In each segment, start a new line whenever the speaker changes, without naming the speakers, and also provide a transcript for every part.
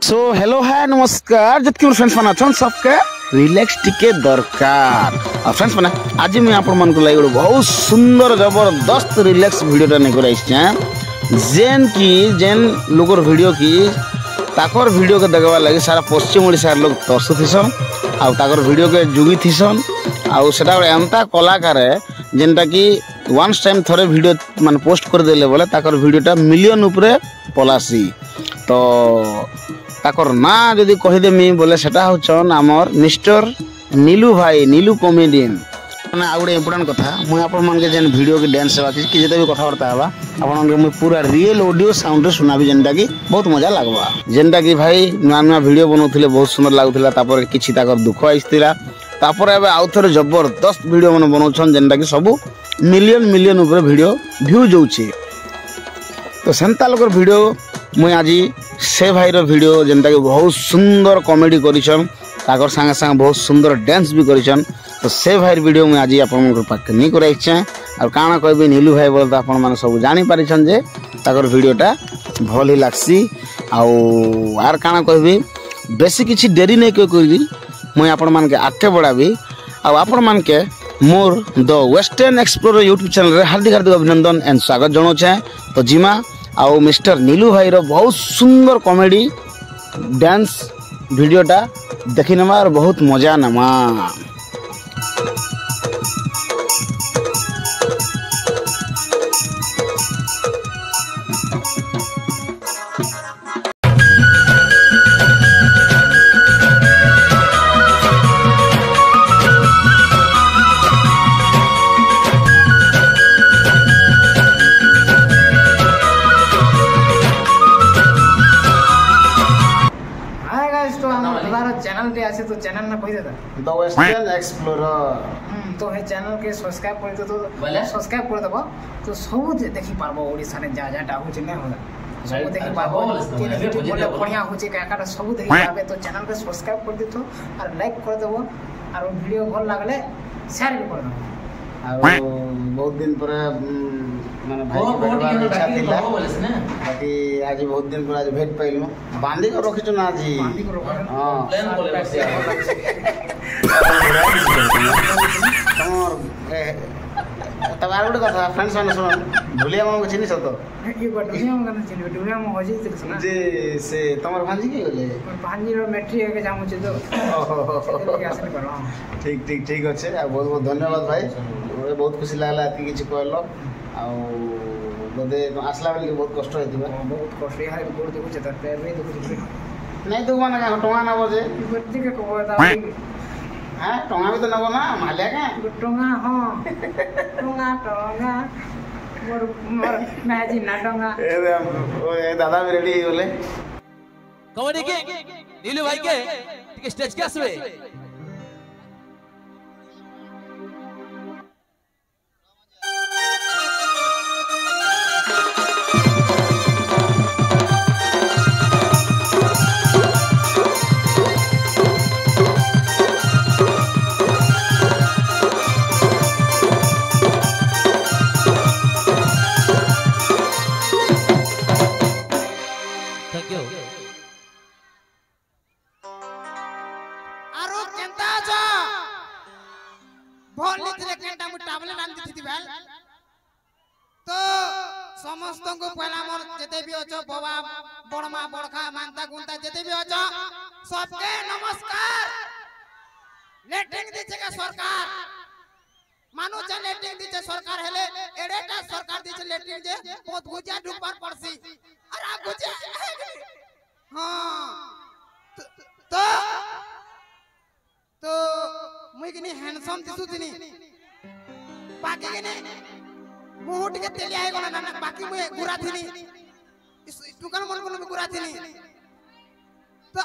So hello है नमस्कार जतकि more friends माने छन सबके रिलैक्स टिके दरकार और फ्रेंड्स माने आज मैं आपण मन को लागि बहुत सुंदर जबरदस्त रिलैक्स वीडियो ने कराई जेन लोगर वीडियो की ताकर वीडियो के देखवा लगी सारा पश्चिम ओडिसा लोग तरसु थिसन आ ताकर वीडियो के जुगी थिसन आ सेटा एमता कलाकार है जेनटा कि वन्स टाइम थरे वीडियो मान पोस्ट कर देले बोले ताकर वीडियोटा मिलियन ऊपर पलासी तो ताकर ना जदि कहीदेमी बोले सेटा होचन आमर मिस्टर नीलू भाई नीलू कॉमेडियन मैंने आ गए इम्पोर्टाट कथा मुझे आपण जेन वीडियो की डांस सेवा कि जिते भी कथबार्ता हवा आपण पूरा रियल ऑडियो साउंड रे सुनाबी जेनटा कि बहुत मजा लगवा जेनटा कि भाई नुआ नुआ वीडियो बनौले बहुत सुंदर लगुला तापर किछि ताकर दुख आइसतिला तापर एबे आउ थरे जबरदस्त वीडियो मन बनाउछन जेनटा कि सब मिलियन मिलियन ऊपर वीडियो व्यू जाउछि तो सेंता लोकर वीडियो मुझे आज से भाई वीडियो जेनटा कि बहुत सुंदर कॉमेडी करिछन ताकर संगे संगे बहुत सुंदर डांस भी करिछन तो से भाई वीडियो मुझे आज आपन पाखे नहीं कराइछे और काना कहबी नीलू भाई बोल तो आपण माने सब जानि पारिछन जे ताकर वीडियोटा भल ही लागसी आर काना कहबी बेसी किछि देरी नहीं करी मुझे आपण मान के आगे बढ़ाबी आपण मान के more the western explorer YouTube channel रे हार्दिक हार्दिक अभिनंदन एंड स्वागत जनाऊे तो जिमा आउ मिस्टर नीलू भाई रो बहुत सुंदर कॉमेडी डांस वीडियोटा देखि नमा और बहुत मजा नमा।
चैनल पे आसे तो चैनल ना कहि देता
द वेस्टर्न एक्सप्लोरर
तो हे चैनल के सब्सक्राइब कर दो तो सब्सक्राइब कर देबो तो सब देखि पारबो ओडिसा ने जा जाटा हो छै नै होला सब देखि पारबो के यूट्यूब बोले बढ़िया हो छै काका सब देखि पाबे तो चैनल के सब्सक्राइब कर देतो और लाइक कर देबो और वीडियो भल लागले शेयर भी कर देबो
और बहुत दिन पर माने भाई के भेटबार इच्छा थिला बाकी आज बहुत दिन पर आज भेट पाइलु बांधी को रखिछु ना आज
बांधी को रखो
हां
प्लान बोले
तब आर गोटे कथा फ्रेंड्स माने सुन भुलिया मामा को चिनी सतो
ये दुनिया में कना चिनी दुनिया में हो जे सुना
जे से तमर भांजी के गेले
भांजी रो मैट्रिक के जामु छै तो
ठीक ठीक ठीक अच्छे बहुत बहुत धन्यवाद भाई बहुत खुशी लागला एति किछि कहलो आ बोधे आसला बेले बहुत कष्ट हेतिबा
बहुत कष्ट यार गोड़ देखु छै त पैर नहीं देखु छै
नहीं तो माने का टोंगा ना बजे
बत्ती के कहता
हां टोंगा भी तो नबो ना मालिया का
टोंगा हां टोंगा टोंगा मोर मैजी ना टोंगा
ए दादा भी रेडी होले
कबड्डी के नीलू भाई के टिके स्टेज के आसबे
तो समस्त को पहला मोर जते भी अछो बाबा बड़मा बड़खा मानता गुंता जते भी अछो सबके नमस्कार लेटिंग दिछे का सरकार मानो छ लेटिंग दिछे सरकार हेले एडेटा सरकार दिछे लेटिंग जे बहुत गुजा डुपर पड़सी अरे गुजा हां तो तो मुई किनी हैंडसम दिसु दिनी बाकी किनी मुहट के तेलिया है कोना ना बाकी मुए गुरा थिनी इस दुकान मन को गुरा थिनी तो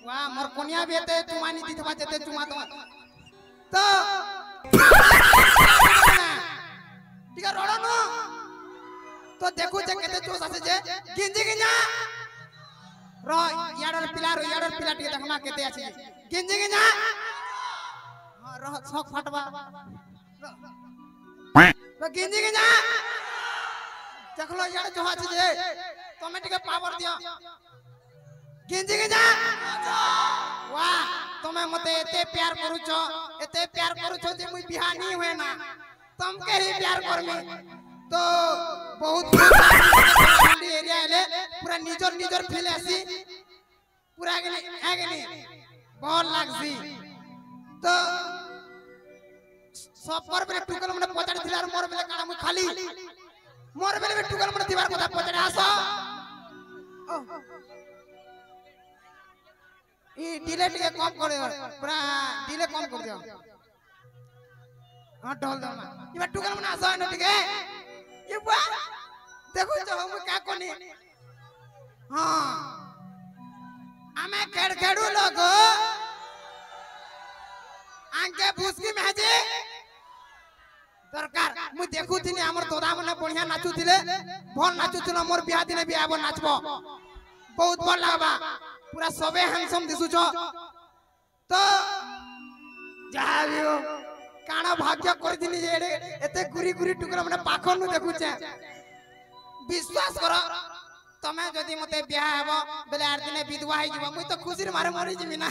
वाह मोर कोनिया भी हेते तुमानी दिथबा जते तुमा तो ठीक है रोड़ा नो तो देखो जे केते जोश आसे जे गिंजी गिंजा रो याडर पिला टिके देखमा केते आछी गिंजी गिंजा हां रो छक फटबा तो गिंजी गिंजा देखलो यार जो हाथ जे तमे टिके पावर दियो गिंजी गिंजा वाह तुम्हें मते एते प्यार करूछो जे मुई बिहा नहीं हुए ना तुमके ही प्यार करमी तो बहुत एरिया ले पूरा निजर फील आसी पूरा के है के नहीं बहुत लागसी तो सफर बेले टुकल मने पचाड़ थिला मोर बेले काना मु खाली मोर बेले टुकल मने दीवार কথা पचाड़ आसो ई डिले टिके कम करे पूरा डिले कम कर दियो हां ढोल दो ना इबा टुकल मने आसो न टिके ये बा देखो जो हम का कोनी हां आमे खेड़ू लोग आंके भूसकी मेहजी दरकार मु देखु थिनी हमर तोदा मने बढ़िया नाचु थिले भल नाचु थिलो मोर बियाह दिने भी आबो नाचबो बहुत भल लागबा पूरा सबे हैंडसम दिसु छ तो जाबियो काना भाग्य कर दिनी एडे एते गुरी गुरी टुकरा मने पाखन नु देखु छ विश्वास करो तमे जदी मते बियाह हेबो बेले 8 दिने विधवा होई जबो मुई तो खुशी रे मारे मरि जिमी ना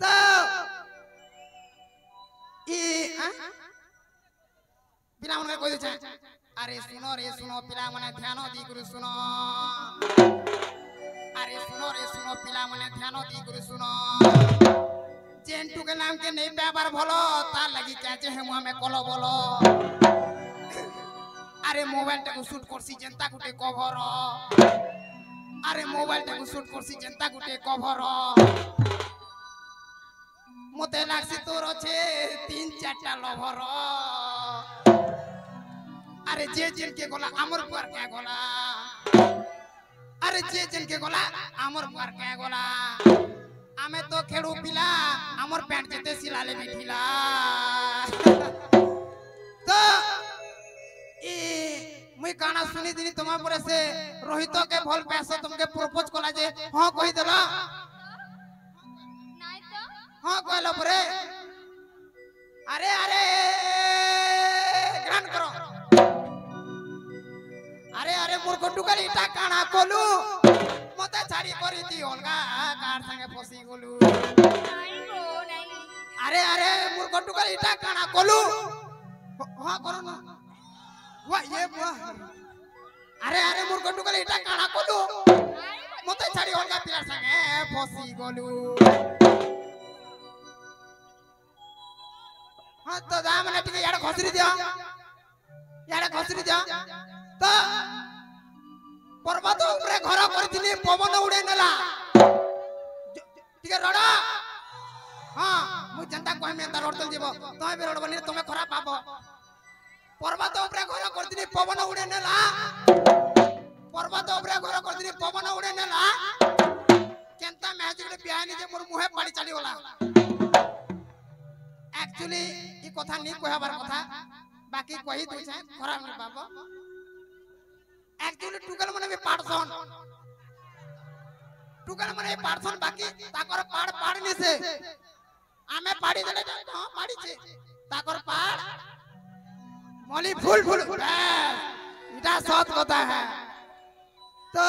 तो ई पिला मन कहि दे अरे सुनो पिला मने ध्यान दी गुरु सुनो अरे सुनो पिला मने ध्यान दी गुरु सुनो जेंटू के नाम के नहीं व्यापार भलो ता लगी चाचे हम हमें कलो बोलो अरे मोबाइल टा को शूट करसी जनता गुटे कवर अरे मोबाइल टा को शूट करसी जनता गुटे कवर मते लागसी तोर छे 3-4 टा लवर अरे जे जन के गोला अमर पर क्या गोला अरे जे जन के गोला अमर पर क्या गोला आमे तो खेड़ू पिला अमर पैंट जेते सिलाले बिठिला तो ई मुई काना सुनी दिनी तुमा परे से रोहित के भल पैसा तुमके प्रपोज कोला जे हां कहि देला नाही तो हां कहलो परे अरे ग्रहण करो अरे मूर्ख टुकल इटा काना कोलू मते छाड़ी करी दी ओलगा कार संगे फसी गोलू नाही गो नाही अरे मूर्ख टुकल इटा काना कोलू हां करो ना वाह ये वाह अरे मूर्ख टुकल इटा काना कोलू मते छाड़ी ओलगा पिला संगे फसी गोलू हां तो जा मने टिके याडे घसरी दिया तो पर्वत ऊपर घर करथिनी पवन उड़े नला ठीक है रडा हां मु जनता कोइ में अंदर रोडल जीवो तोय बे रोड बनी तमे खराब पाबो पर्वत ऊपर घर करथिनी पवन उड़े नला केनता मैजिक रे बियानी जे मोर मुहे पड़ी चली होला एक्चुअली ई कथा नहीं कहबार कथा बाकी कहि दु छै खराब नहीं पाबो एक्चुअली टुकल मने भी पाड़सन बाकी ताकर पाड़ नि से आमे पाड़ी देले हां पाड़ी छे ताकर पाड़ मली फूल इटा सत कथा है तो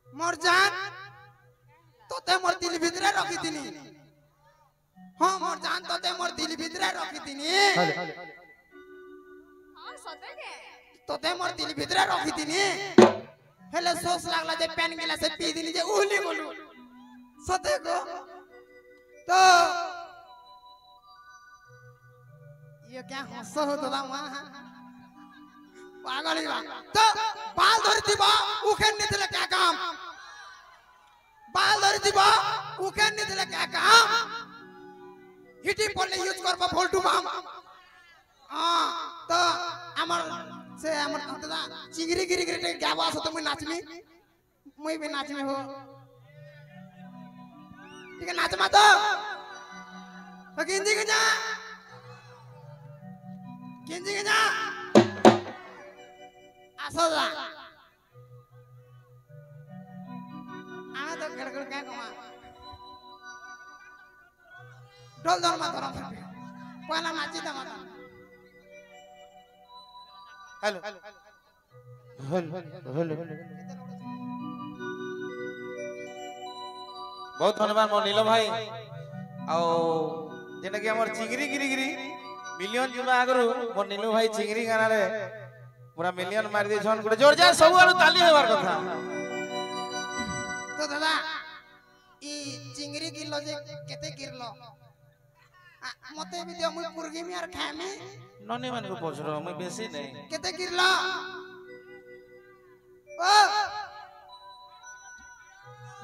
मोर जान तोते मोर दिल भितरे रखी दिनी हां मोर जान तोते मोर दिल भितरे रखी दिनी हां सते के तोते मोर दिल भितरे रखी दिनी हेले सोच लागला जे पेन गिला से पी दिनी जे उहली बोलू सते को तो ये क्या हंसो हो तोला वहां पागल बा तो बाल धरि दिबा उखेन नितले क्या काम बाल धरि दिबा उखेन नितले क्या काम हिटी पल्ले यूज करबा फोल्टू बाम हां तो हमर से हमर दादा चिंगरी गिरी गिरी गावा सो तो मैं नाचमी मैं भी नाचमे हो ठीक है नाच मत गिंजी गजा आसो जा आना तो गड़गड़ क्या कमा ढोल ढोल मत करो पहला नाची था मत हेलो
बहुत धन्यवाद मोर नील भाई आओ जेना कि हमर चिंगरी गिरी गिरी मिलियन जुमा आगरु मोर नील भाई चिंगरी गाना रे पूरा मिलियन मार दे छन गुटे जोर जोर सब आरो ताली हेबार कथा
तो दादा ई चिंगरी किलो जे केते गिरलो मते भी दियो मुई पुरगी में यार खामे
नने मन को पछरो मैं बेसी नहीं
केते गिरलो ओ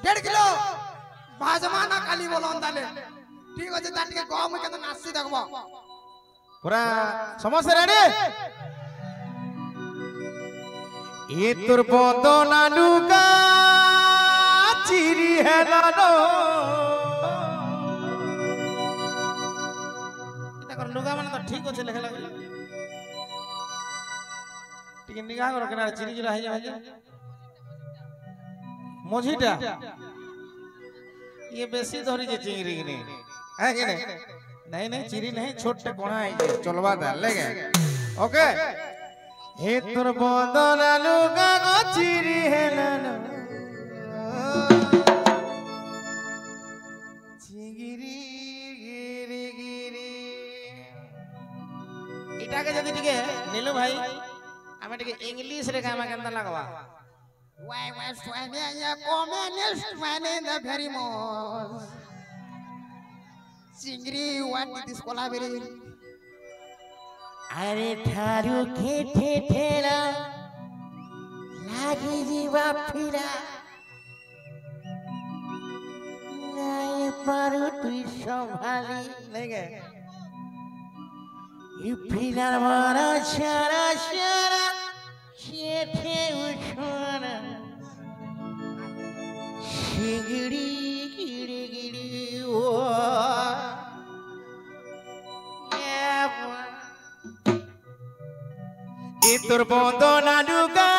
1.5 किलो भाजमाना काली बोलो अंदाले ठीक আছে তাটিকে কম মই কেন নাচি দেখবো
पूरा समस्त रेडी ये तोर बदना लुका चिरी हेलानो এটা কর লুকা মানে তো ঠিক আছে লেখা লাগে ঠিক নিগা কর কেনা চিরি চিরা হই যায় মঝিটা ये बेसी धरी जे चिंगरी की नहीं है कि नहीं नहीं चिरी नहीं छोटे कोना है चलवा दे लेगे ओके हे तोर बदना लुगा गो चिरी हेलानो चिंगरी गिरी गिरी इटा के जदी टिके नीलू भाई हमें टिके इंग्लिश रे काम केंदा लगवा
why swine ya communist swine in the very most Chingri what did this collaborate
अरे थारू खेठे ठेला लागी जीवा फिरा नहीं पारू तू संभाली नहीं गए ये फिरा मारा शारा शारा खेठे उछाना चिंगरी गिरी गिरी ओ ये तोर बदना लुगा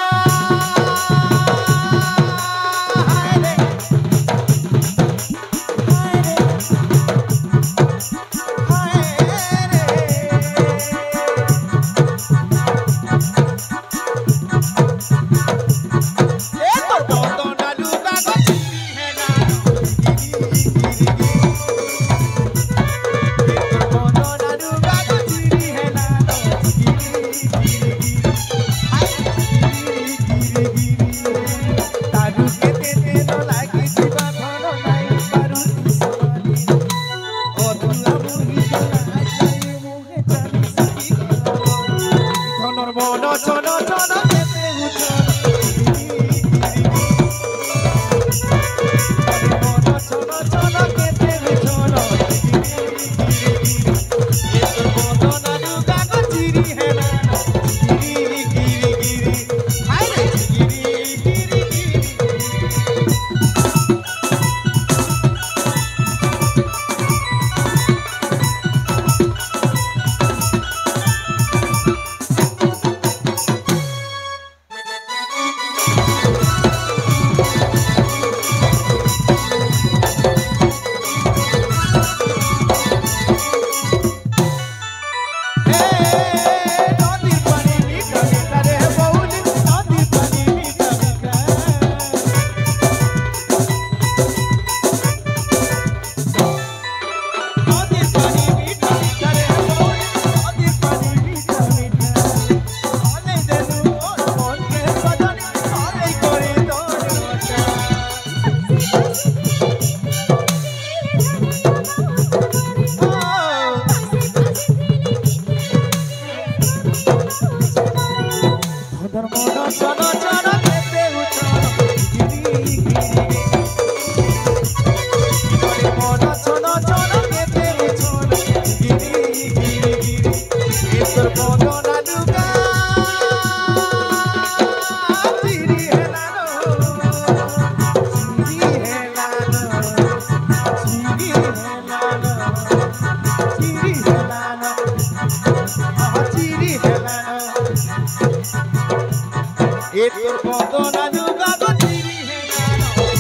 ये तोर बदना लुगा गो चिरी हेलानो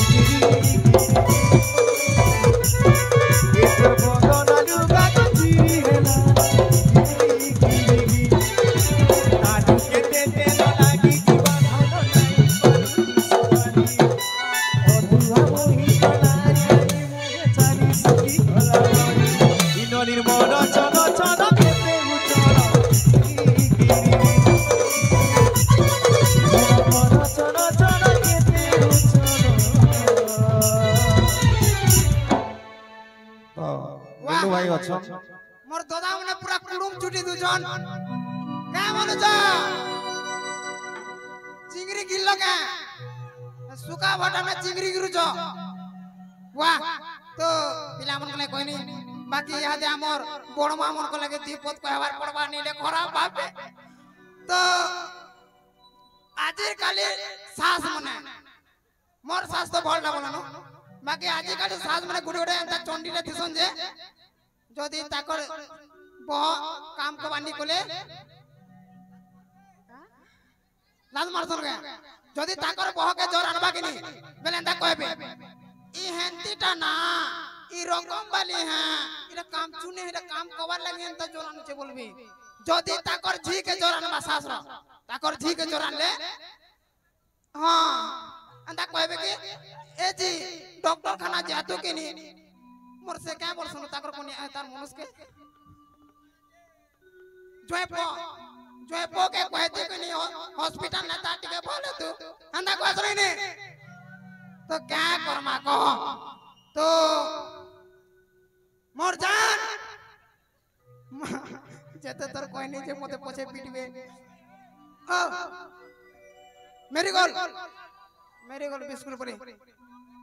अछन
मोर दादा मने पूरा कुडुम छुटी दुजन का बोलुछ चिंगरी गिल्लो का सुका बटा में चिंगरी गिरुछ वाह तो पिला मन को कोई नहीं बाकी याद हमर बड़ मा मन को लगे दीपत कहवार पड़बा नीले खराब बापे तो आज काली सास मने मोर सास तो भल ना बोलनो बाकी आज काली सास मने गुडी गुडी एंता चंडी रे दिसन जे जदी ताकर बह काम को बानी कोले लाल मारसन गया जदी ताकर बह के जोर अनबा कि नहीं बेले एंता कहबे ई हेंतीटा ना ई रंगम वाली है इरा काम चुने इरा काम कवर लगे एंता जोर अनचे बोलबी जदी ताकर झी के जोर अनबा सास रो ताकर झी के जोर अनले हां अंदा कहबे कि ए जी डॉक्टर खाना जातो कि नहीं मोर से क्या बोल सुनो ताकर कोनी तार मनुष्य के जोएपो के कहते कि नहीं हॉस्पिटल ना ता टिके बोले तू अंदा को असर नहीं तो क्या करमा को तो मोर जान जेते तर कोई नहीं जे मते पछे पीटबे मेरी गोल बिस्कुट पड़ी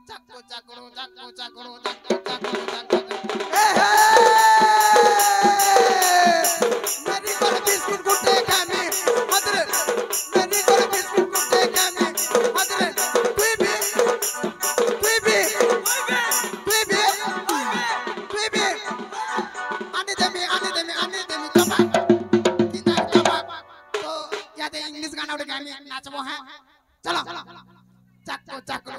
चाको चाकड़ो ए हे मेरी गोल बिस्कुट गुटे खामी मदरे मेरी गोल बिस्कुट गुटे खामी मदरे तू भी आने देमी चपा तो याद इंग्लिश गाना उड़े गामी नाचबो है चलो चाको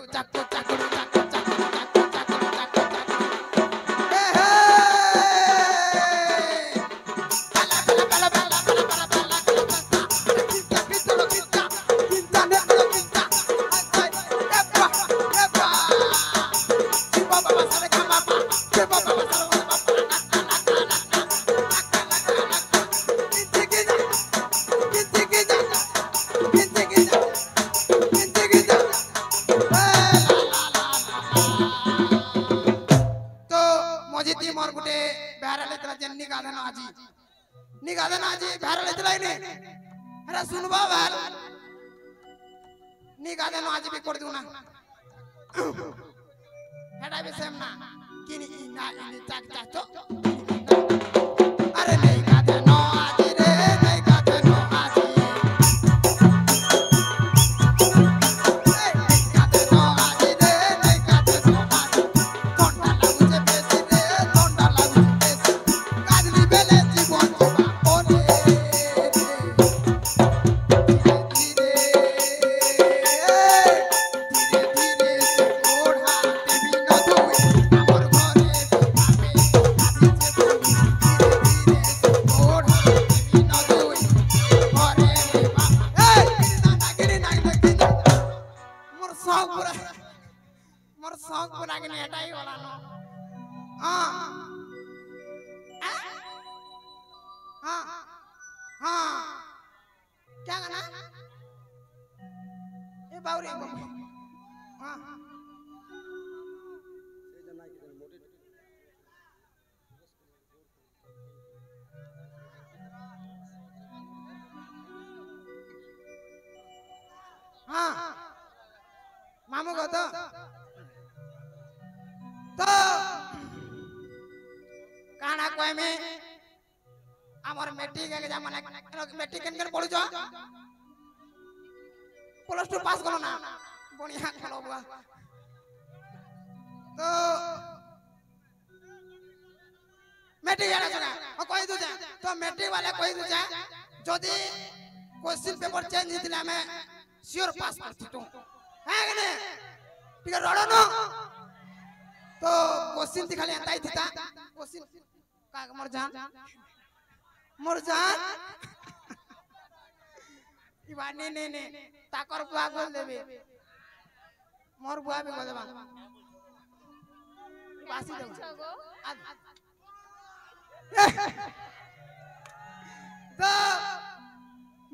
निगादन आजी भार लेतलाई ने अरे सुनबा भार निगादन आजी भी कर दूना हेडा भी सेम ना किनी ना इनी चाक चाचो अरे निगादन आजी रे निगादन आजी मामू को तो काना कोई में हमार मैट्रिक के जमाना मैट्रिक केन पढु छ +2 पास करो ना बढ़िया खेलो बुआ तो मैट्रिक वाला जगह ओ कोई दु जा तो मैट्रिक वाले कोई दु जा जदी क्वेश्चन पेपर चेंज हितले में श्योर पास करती तू है कि नहीं ठीक है रोड़ो नो तो क्वेश्चन दिखाले आता ही था क्वेश्चन का मोर जान इबा ने ताकर बुआ बोल देबे मोर बुआ भी बोल देबा पासी दो तो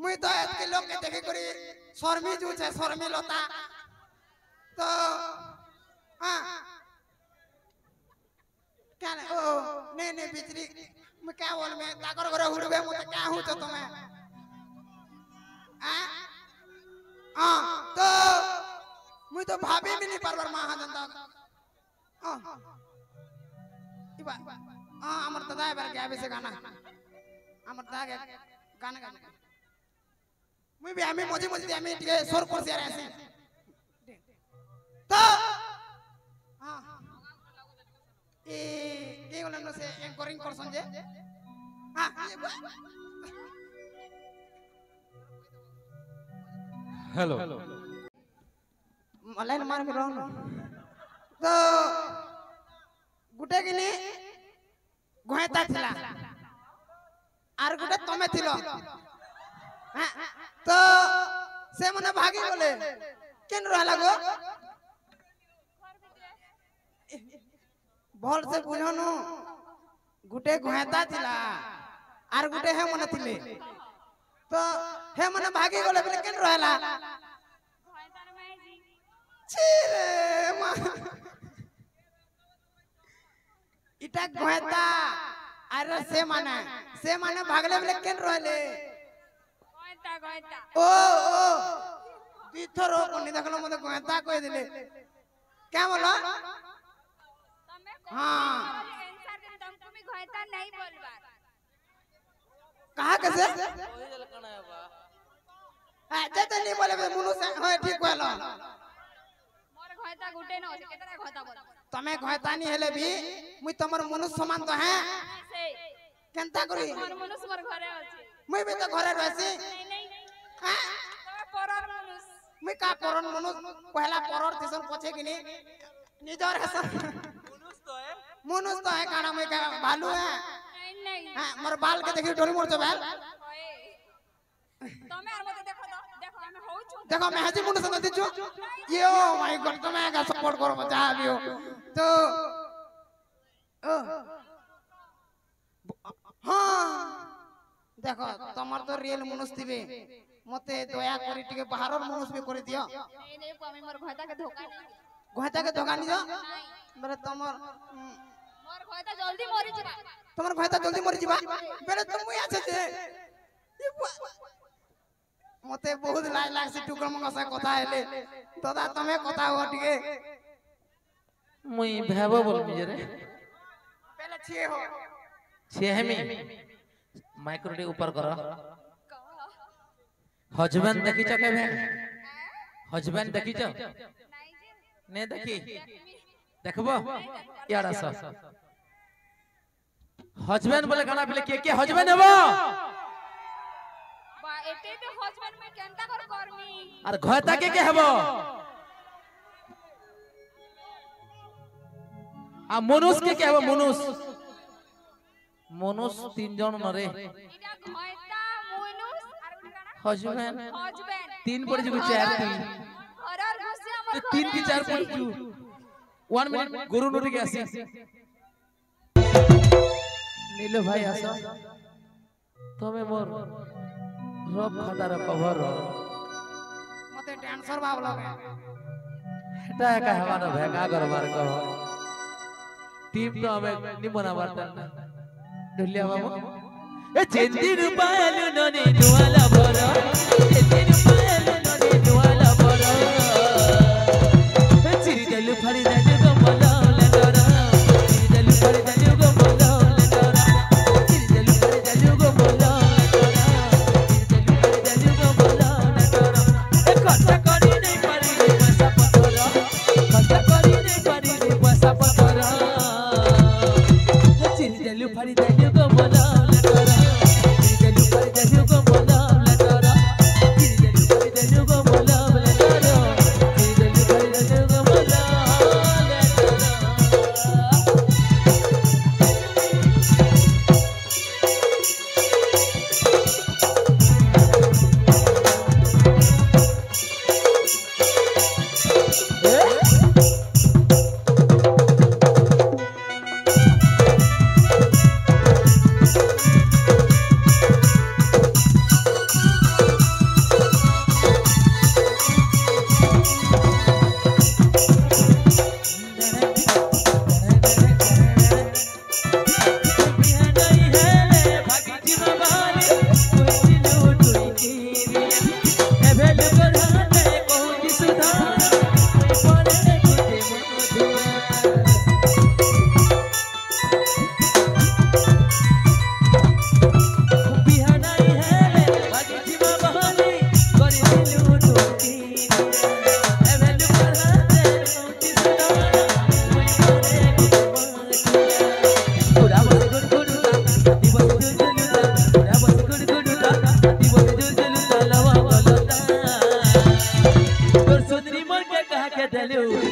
मुई तो एतके लोग के देखे करी शर्मी जो छे शर्मी लता तो हां क्या ओ नहीं बिजली मैं क्या बोल मैं ताकर घरे हुड़बे मु क्या हूं तो तुम्हें हां तो मुई तो भाभी भी नहीं परवर मां जनता इबा हमर दादा बार के आबे से गाना हमर दादा गाना गाना मुई भी हमें मजे हमें टिके स्वर कर से रहे से तो हां ए के बोलन से एंकरिंग करसन जे हां
हेलो
लाइन मार में रहो तो गुटे किनी घोयता थिला आर गुटे तमे थिलो तो से मने भागी गले केन रहला गो भल से बुझनु गुटे घोयता थिला आर गुटे हे मने थिले तो हे मने भागी गले बोले केन रहला छिरे मा इटा घोयता अरे से माने भागले बोले केन रहले घोयता ओ दिथरो कोनी देखलो मते घोयता कह दिले क्या बोला हां
आंसर दे तुमको भी घोयता नहीं बोलबा
कहा कैसे जे तो नहीं बोले मुनु से होय ठीक कहलो
मोर घोयता गुटे न होसे केतना घोयता बोल
तमे घोयता नहीं हेले भी मुई तमर मनुष्य समान तो है
से
केनता करी
मोर मनुष्य मोर घरे अछि
मुई भी तो घरे रहसी
नहीं
हां
तमे परर मनुष्य
मुई का परन मनुष्य पहला परर तिसन पछे कि नहीं निजर है मनुष्य तो है काना मुई का भालू है
नहीं
हां मोर बाल के देखि डोरी मोर बाल
तमे आर मते देखो हमें होउ छु
देखो मैं हजी मनुष्य न दिछु यो माय गॉड तमे का सपोर्ट करो बचा लियो तो हां देखो तमर तो रियल मनुष्य थिबे मते दया करी टिके बाहरर मनुष्य भी कर दियो
नहीं पमे मोर घोयता के धोखा नहीं
घोयता के धोखा नहीं दो बेरे तमर
मोर घोयता जल्दी मरि जिबा
तमर घोयता जल्दी मरि जिबा बेरे तुम मुई आछे जे मते बहुत लाज लागसी टुकर मंग से कथा हेले दादा तमे कथा हो टिके
मुई भेबो बोल मिजरे
पहले छे हो
छेहमी माइक्रोडी ऊपर करो हजबैंड देखी छ केबे हजबैंड देखी छ
नहीं जी
ने देखी देखबो यार आस हजबैंड बोले गाना पहले के हजबैंड हेबो
बा एते भी हस्बैंड में केनता कर करमी
और घोयता के हेबो आ मनुष्य के हेबो मनुष्य तीन जन नरे
इटा घोयता मनुष्य आर गुटे गाना
हजबैंड
हस्बैंड
तीन पड़ जु चार तीन
हरर घुसे हमर
तीन की चार पड़ जु 1 मिनट गुरु नोटी के आसी नीलो भाई आसो तमे मोर रब खातार कवर
मते डांसर बाब लगे
हेटा का हमारा भेगा करबार कह टीम तो हमें निमना बारता ढुलिया बाबू ए चेंदिन पायल नने दुआला भरो चेंदिन पायल नने दुआला भरो चिरी दल फड़ी दल गो मलावले डरा चिरी दल फड़ी दल गो मलावले डरा चिरी दल फड़ी दल गो मलावले डरा चिरी दल फड़ी दल गो मलावले डरा ए खर्चा करी नहीं पारी पैसा पतरा खर्चा करी नहीं पारी पैसा पतरा चिरी दल फड़ी दल गो मलावले डरा चिरी दल फड़ी दल गो मलावले डरा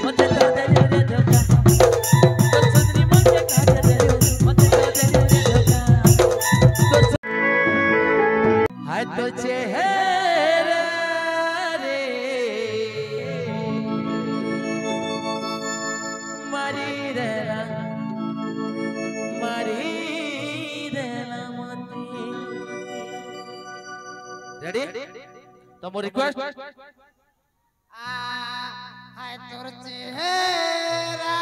मते तो देलु रे धोखा तोर सुंदरी मन के काहे देलु मते तो देलु रे धोखा हाय तो चेहरा रे मारी देला मते रेडी तो मो रिक्वेस्ट
हाय तोर चेहरा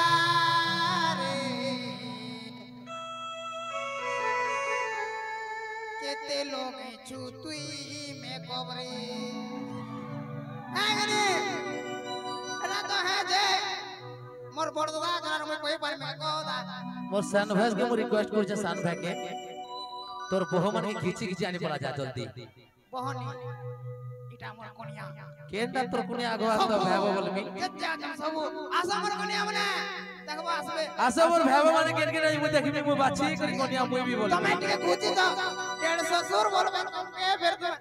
रे केते लोग छु तुई में कोबरे आगरे अरे तो है जे मोर बड़दा जनार में कोई पार में कोदा
मोर सन भैस के मो रिक्वेस्ट कर छ सन भाई के तोर बहो मन के खींची खींची आने पड़ा जा जल्दी
बहनी इटा मोर कोनिया
केनता तोर कोनी आगो आतो भाबो बोलमी
केते आजम सब आसा मोर कोनिया मने देखबो आसबे
आसा मोर भाबो माने केन के नहीं मु देखबी मु बाछी करी कोनिया मुई भी बोल
તમે ટીકે કૂચી જાઓ 150 સુર બોલબે કે ફેર તમે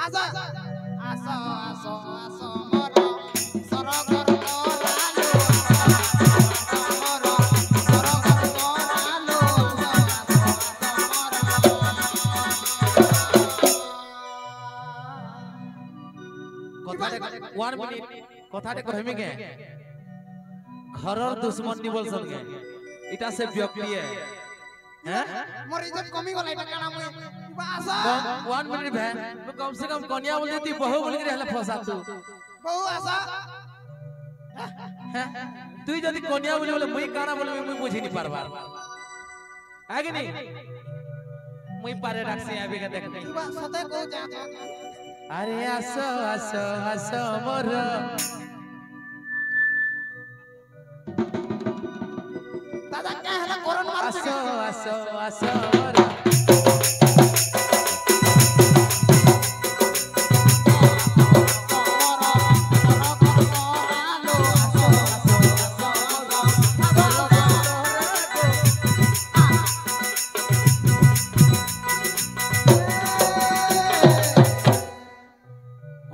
આસો આસો આસો આસો મોરો સરગર કોરાલો મોરો સરગર કોરાલો
কথাটা 1 মিনিট কথাটা কহিমি के घरर दुश्मन नि बोल सन के इटा से व्यक्ति है हैं
मोर इज्जत कमी गला इटा काना मुई आसो
1 मिनट भे मैं कम से कम कन्या बोल देती बहू बोल के रहला फसा तू
बहु आसो
तू जदी कन्या बोले मुई काना बोले मुई बुझी नहीं पारबा आगे नहीं मुई पारे रखसे आबे के देख नहीं
सते को जा
अरे आसो आसो आसो मोर
दादा क्या है ना कोरोना मार
आसो आसो आसो मोर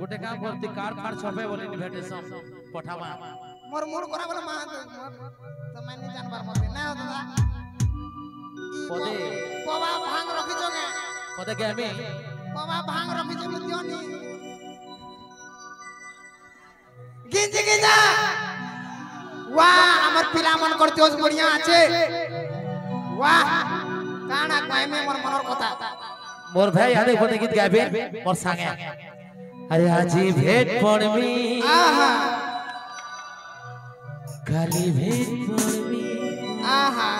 गोटे काम करती कार फार छपे बोले इनविटेशन पठावा
मोर मूड करा बोले मा समय नहीं जानबार मते ना हो दादा
पदे
बाबा भांग रखी जोगे
पदे के हमें
बाबा भांग रखी जोगे दियोनी गिंजी गिंजा वाह हमर पिला मन करते ओस बढ़िया আছে वाह काना कोई में मोर मनर कथा
मोर भाई आदे पदे गीत गाबे मोर संगे अरे आजी भेट पड़मी
आहा
काली भेट पड़मी
आहा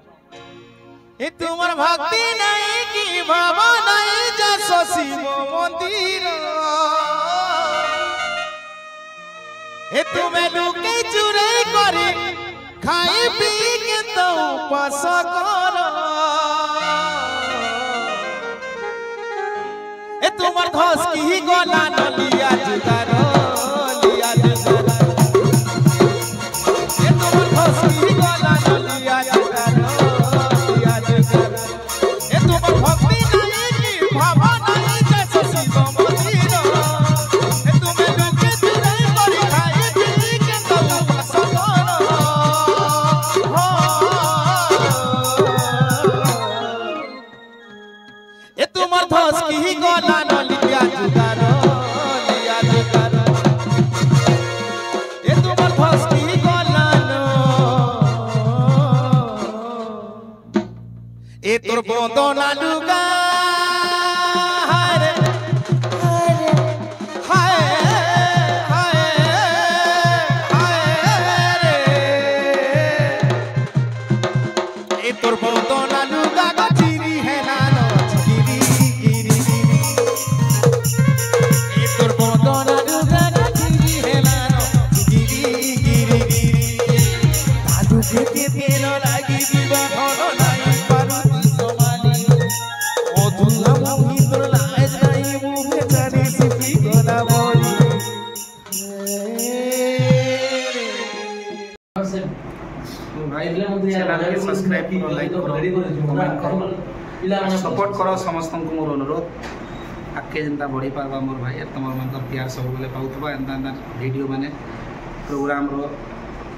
ए तुमर भक्ति नहीं की भावा नहीं जसो शिव मंदिर ए तुम्हें लुके चुरे करे खाई पी के तो उपास कर ए तुमर धस की गोला न लिया जुगारो लिया जुगारो ए तुमर धस की गोला न लिया जुगारो ए तोर बोंदो नालुगा हाय हाय हाय हाय रे ए तोर बोंदो नालुगा गचिरी है नानो चिरी
चैनल के सब्सक्राइब करो, लाइक करो, कमेंट करो, सपोर्ट करो समस्त को मोर अनुरोध आगे जेनता बढ़ी पार्बा मोर भाई तुम मान प्यार सब बेले पाऊथबा एंता एंता वीडियो माने प्रोग्राम रो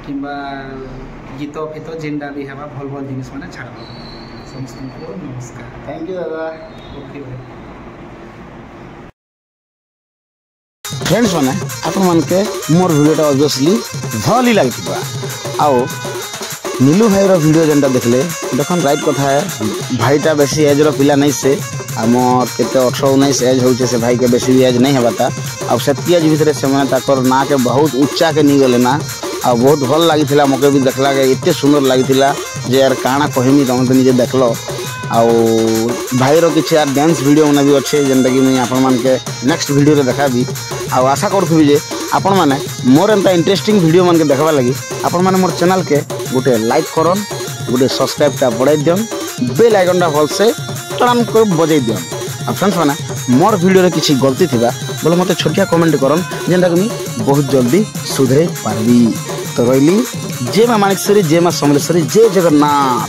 किंबा गीत फित जेनटा भी हेबा भल भल जिनिस माने छाड़बा समस्त को नमस्कार। थैंक यू दादा। ओके भाई फ्रेंड्स मैंने आपण मान के मोर वीडियोटा ऑब्वियसली भल ही लगी आओ नीलू भाई रो वीडियो जेनटा देखले देखन राइट कथा है भाईटा बेसी एज रो पिला नहीं से आमर केते 18-19 एज होचे से भाई के बेसी एज नहीं हेबाता अब सेती एज भितरे से माने ताकर ना के बहुत ऊंचा के नी गले ना आ बहुत भल लागिथिला मके भी देखला के एते सुंदर लागिथिला जे यार काना कहिमी तम तो निजे देखलो आ भाई रो किछ यार डांस वीडियो मने भी अच्छे जेनटा कि मैं आपण मान के नेक्स्ट वीडियो रे देखाबी आ आशा करथबी जे आपण माने मोर एंता इंटरेस्टिंग वीडियो मान के देखबा लागि आपण माने मोर चैनल के गोटे लाइक करन गोटे सब्सक्राइब टा बढ़ाई दियन बेल आइकन टा भल से टर्न कर बजाई दियन आ फ्रेंड्स माने मोर वीडियो रे किछि गलती थिबा बोले मते छोटिया कमेंट करन जेनटा कि मैं बहुत जल्दी सुधरे पारबी। तो रहिली जय मां माणिकेश्वरी जय मां समलेश्वरी जय जगन्नाथ।